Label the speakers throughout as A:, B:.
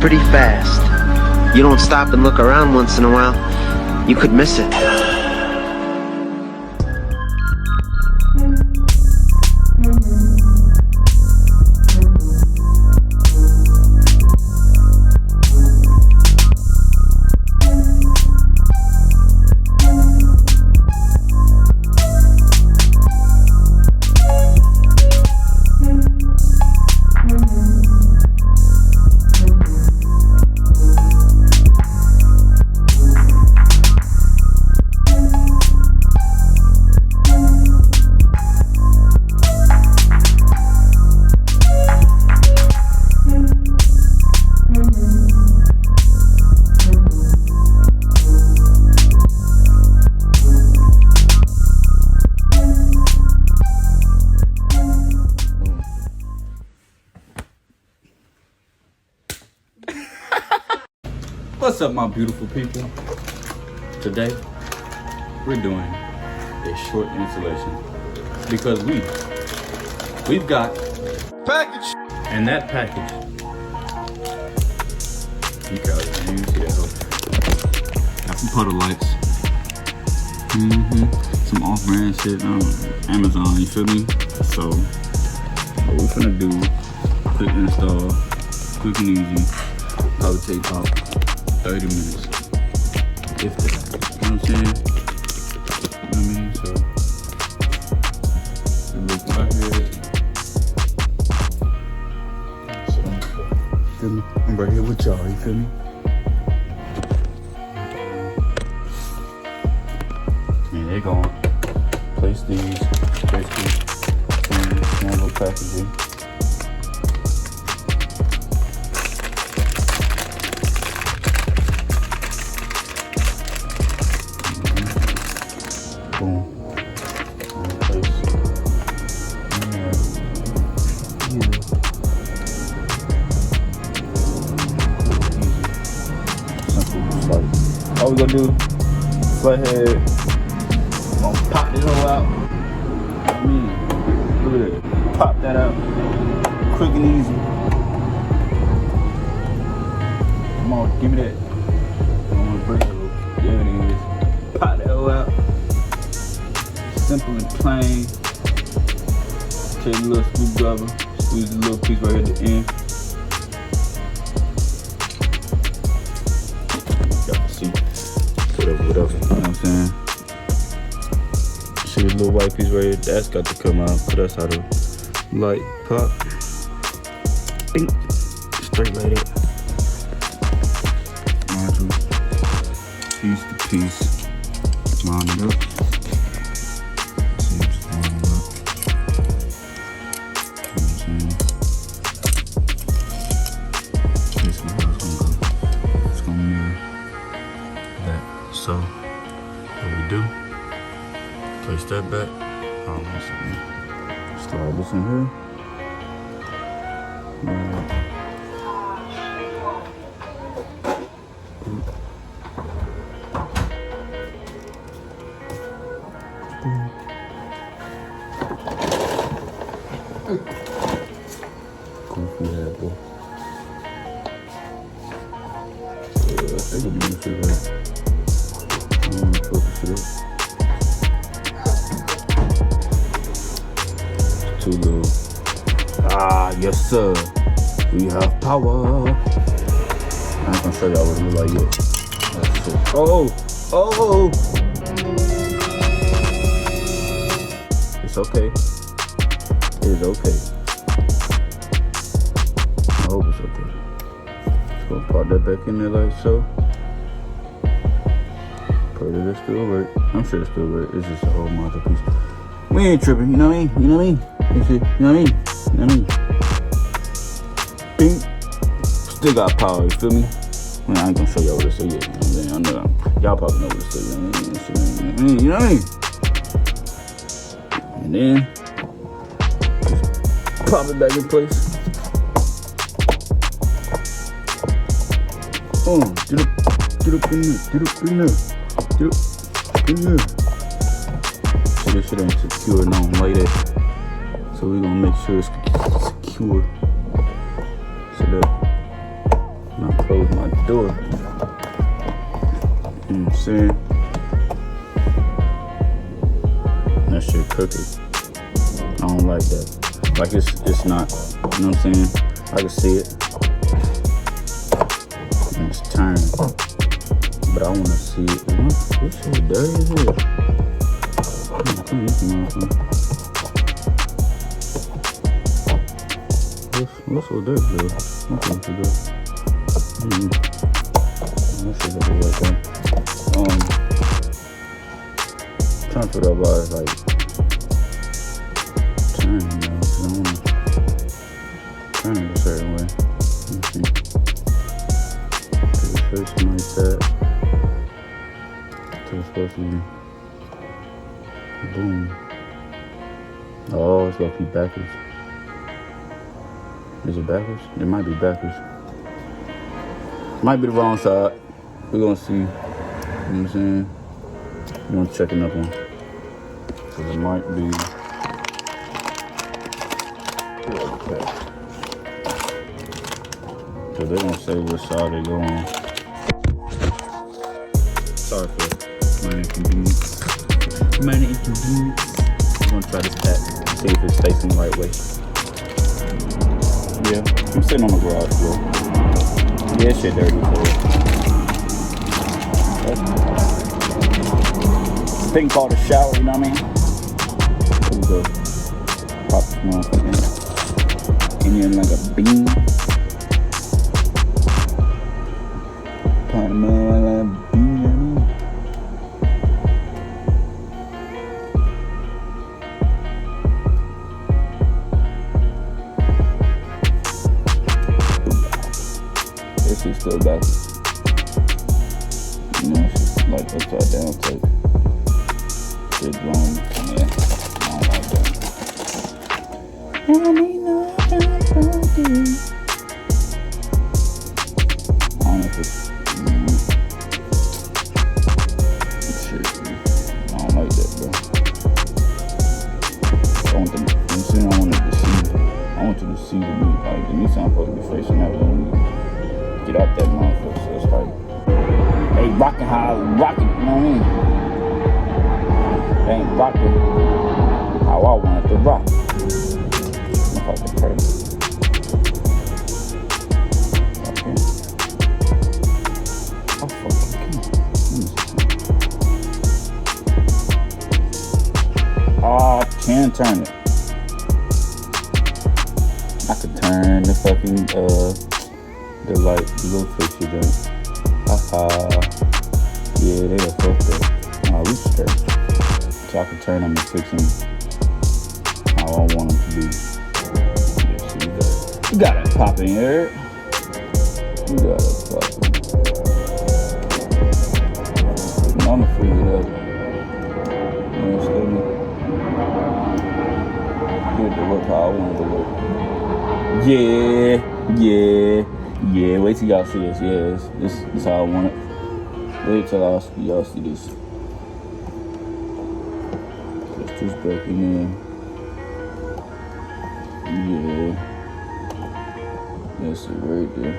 A: pretty fast. You don't stop and look around once in a while, you could miss it.
B: What's up, my beautiful people? Today, we're doing a short installation because we've got package, and that package, you guys use got some Puddle lights, some off-brand shit, Amazon, you feel me? So, what we're finna do, quick install, quick and easy, probably take about 30 minutes, if that, you know what I'm saying? You know what I mean? So, we look right here. So, feel me? I'm right here with y'all, you feel me? And they're going place these, small little packaging. Boom. Place. Yeah. Simple. All we gonna do, flathead, gonna pop this hole out. Look at that. Pop that out. Quick and easy. Come on, give me that. I don't wanna break it. There it is. Pop that hole out. Simple and plain. Take a little screwdriver, squeeze the little piece right at the end. Y'all can see whatever, you know what I'm saying? See the little white piece right here, that's got to come out, cause that's how the light pop. Bing. Straight like that. Module, piece to piece, line it up. So, what we do, place that back, slide this in here, boy. I think I'm gonna figure out. Too little. Yes sir. We have power. I ain't gonna show y'all what it look like yet. That's it. Oh. It's okay. It is okay. I hope it's okay. Just gonna pop that back in there like so. It still work. I'm sure it still work. It's just a whole module piece. We ain't tripping, you know what I mean? You know what I mean? You know what I mean? You know what I mean? Bing. Still got power, you feel me? I mean, I ain't gonna show y'all what it say yet. You know what I'm saying? I know y'all probably know what it say. You know what I mean? You know what I mean? And then just pop it back in place. Get up in there. So this shit ain't secure, no, like that. So we gonna make sure it's secure. So that and I close my door. You know what I'm saying? That shit crooked. I don't like that. Like it's not, you know what I'm saying? I can see it. And it's turned. But I wanna see it. This shit dirty as hell. What's so dirty, bro? What's so dirty? That shit doesn't work out. Trying to figure out why it's like turn, you know, because I want to turn it a certain way. Because it's first something like that. So it's supposed to be boom. Oh, it's supposed to be backwards. Is it backwards? It might be backwards. Might be the wrong side. We're gonna see. You know what I'm saying? We're gonna check another one. Cause it might be. So they're gonna say which side they go on. Sorry for minor inconvenience. Minor inconvenience. I'm gonna try this back and see if it's facing the right way. Yeah, I'm sitting on the garage floor. Yeah, shit dirty floor. Thing called a shower, you know what I mean? Here we go. Pop this motherfucker in here like a bean. Pop him in like a bean, you know what I mean? This shit's still back. You know, it's just like upside down type. Shit blown. Yeah, I don't like that. I don't know if it's shit. I don't like that, bro. I want them, I want it to see. I want you to see the new, like the Nissan supposed to be facing that when we get out that motherfucker. So it's like, hey, rocking how I rock it, you know what I mean? They ain't rocking how I want it to rock. I'm fucking crazy. Okay. I fucking can't. Oh, I can turn it. I could turn the fucking, the light, the little fixture thing. Haha. Yeah, they are fucked up. Nah, we straight. So I can turn them and fix them how I want them to be. Yeah, see that. You got it popping here. You got it popping. I'm gonna figure it out. You understand me? Get it to work how I want it to work. Yeah. Wait till y'all see this. Yeah, this is how I want it. Wait till y'all see this. Just breaking in. Yeah. That's it right there.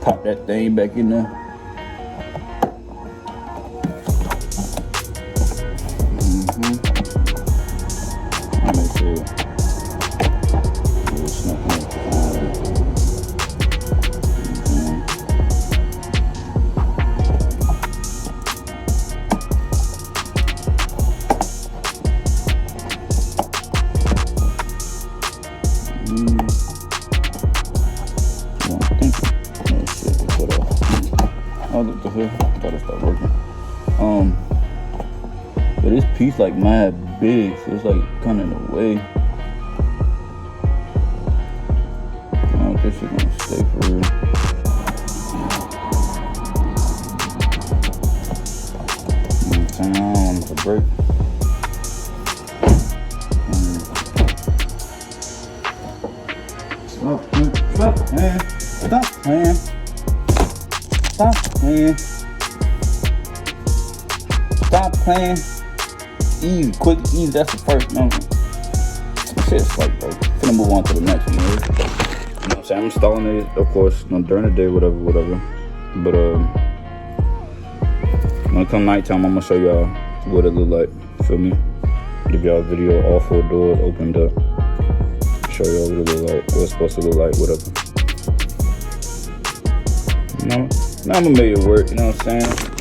B: Pop that thing back in there. I'll make sure it's not going to gotta start working. But this piece like mad big, so it's like kind of in the way. I don't think this shit gonna stay for real. I don't want it to break. Stop playing. Stop playing. Stop playing. Stop playing. Easy, quick, easy. That's the first number. Shit's like, bro. Finna move on to the next one, what I'm saying? I'm installing it, of course, during the day, whatever. But when it come nighttime, I'm gonna show y'all what it look like. Feel me? Give y'all a video, all 4 doors opened up. Show y'all what it look like, what it's supposed to look like, whatever. You know, now I'm gonna make it work. You know what I'm saying?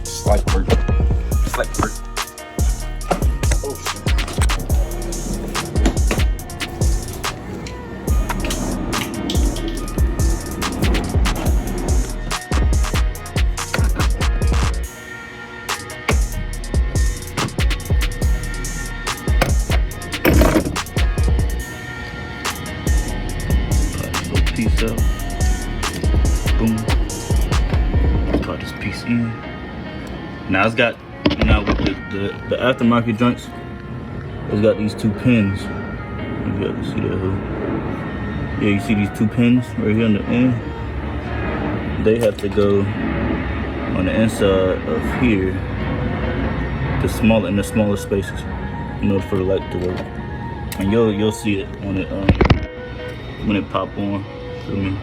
B: Slight work. Oh shit. Piece up. Boom. Put this piece in. Now it's got, now with the aftermarket joints, it's got these 2 pins. You got to see that hood. Yeah, you see these 2 pins right here on the end? They have to go on the inside of here, in the smaller spaces, in order for the light to work. And you'll see it when it pop on. Feel me?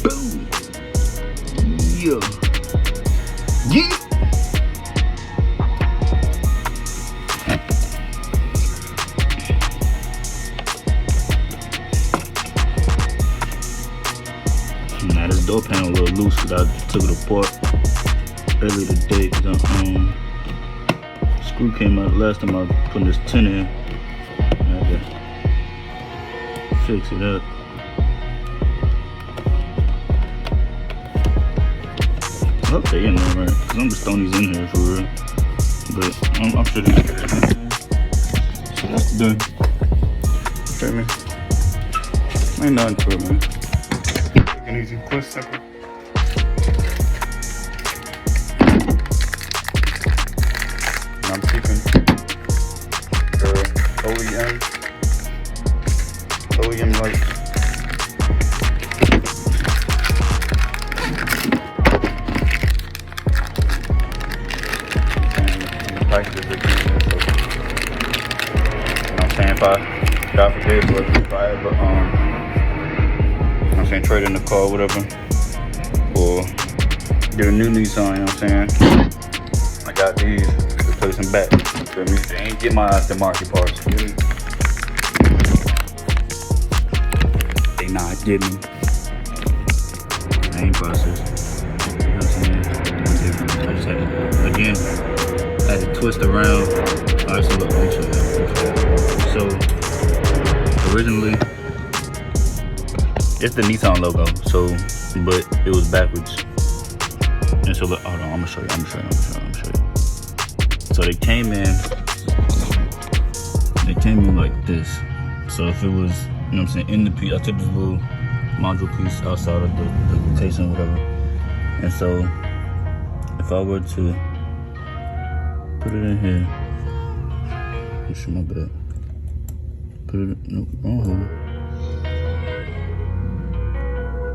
B: Boom! Yeah! Yeah! Now this door panel a little loose because I took it apart earlier today because screw came out last time I was putting this tin in. I had to fix it up. hope they in there, right? Cause I'm just throwing these in here for real. But I'm sure these are. So that's done. Feel me? Ain't nothing to it, man. Quick and easy, quick, simple. And I'm keeping OEM lights. Prices again, so, you know what I'm saying, if I, God forbid, but if I ever, you know what I'm saying, trade in the car, whatever, or get a new nissan, you know what I'm saying, I got these, replace them back, feel me? They ain't get my aftermarket parts, you know? They not getting them. I ain't processed, you know what I'm saying? I just had to, again, I had to twist around. Alright, so look, let me show you. So, originally, it's the Nissan logo, so, but it was backwards. And so, look, hold on, I'm gonna show you. So they came in like this. So if it was, you know what I'm saying, in the piece, I took this little module piece outside of the casing, whatever. And so, if I were to put it in here. Oh shit, my bad. Put it, nope, wrong hole.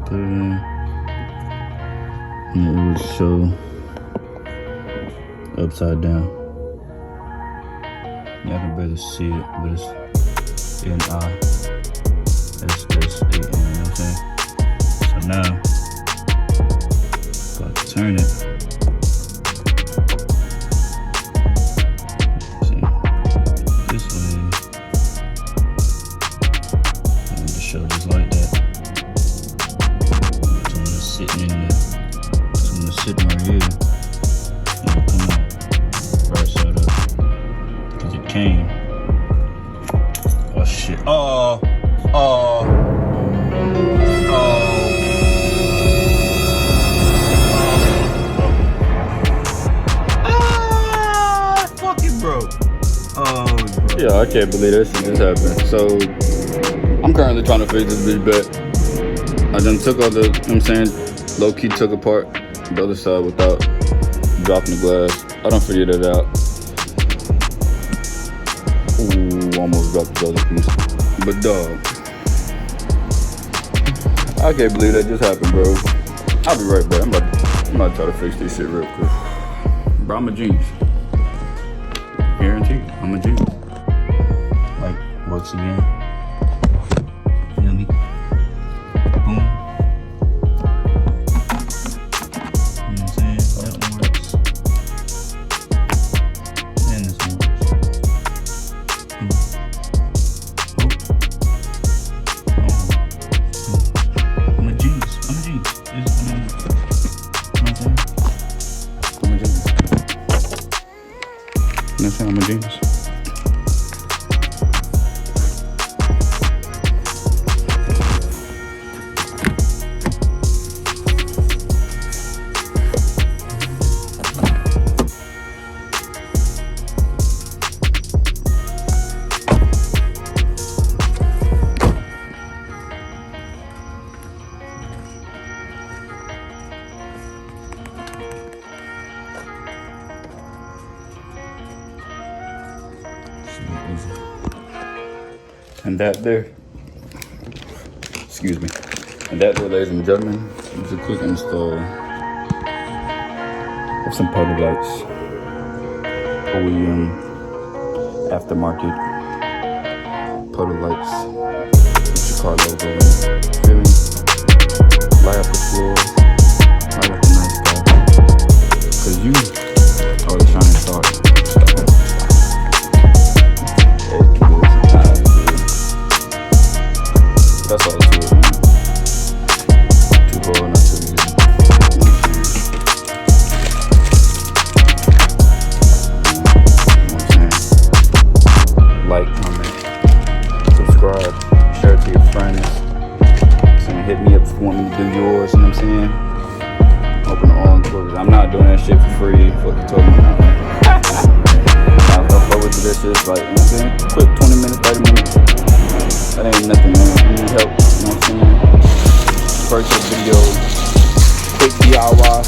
B: Put it in. And it would show upside down. Y'all can barely see it, but it's N-I-S-S-A-N, you know what I'm saying? So now, if I turn it, sitting right here, it'll come out right side up, because it came. Oh shit, ah, fuck it, bro. Oh, bro. Yeah, I can't believe that shit just happened. So, I'm currently trying to fix this bitch back. I done took all the, you know what I'm saying, low-key took apart the other side without dropping the glass. I done figured it out. Ooh, almost dropped the other piece. But dog, I can't believe that just happened, bro. I'll be right back. I'm about to try to fix this shit real quick. Bro, I'm a genius. Guarantee, I'm a genius. Like, works again. Feel me? Boom. You know what I'm saying? That one works. And this one works. Boom. I'm a genius. I'm a genius. You know what I'm saying? I'm a genius. You know what I'm saying? I'm a genius. And that there, excuse me, and that there, ladies and gentlemen, is a quick install of some Puddle lights. OEM aftermarket Puddle lights with your car logo in it. Feel me? Light up the floor, light up the night sky, cause you are the shining star. That's all it's doing, man. Too hard, not too easy. You know what I'm saying? Like, comment, subscribe, share it to your friends. So hit me up if you want me to do yours, you know what I'm saying? Open all included. I'm not doing that shit for free. Fuck you talking about, man. Don't fuck with this shit. Like, you know what I'm saying? Quick 20 minutes, 30 minutes. That ain't nothing, man. If you need help, you know what I'm saying? Purchase video, quick DIY.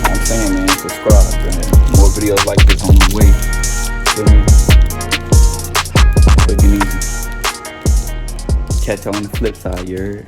B: I'm saying, man, subscribe, man. More videos like this on the way. Feel me? Quick and easy. Catch y'all on the flip side, you heard?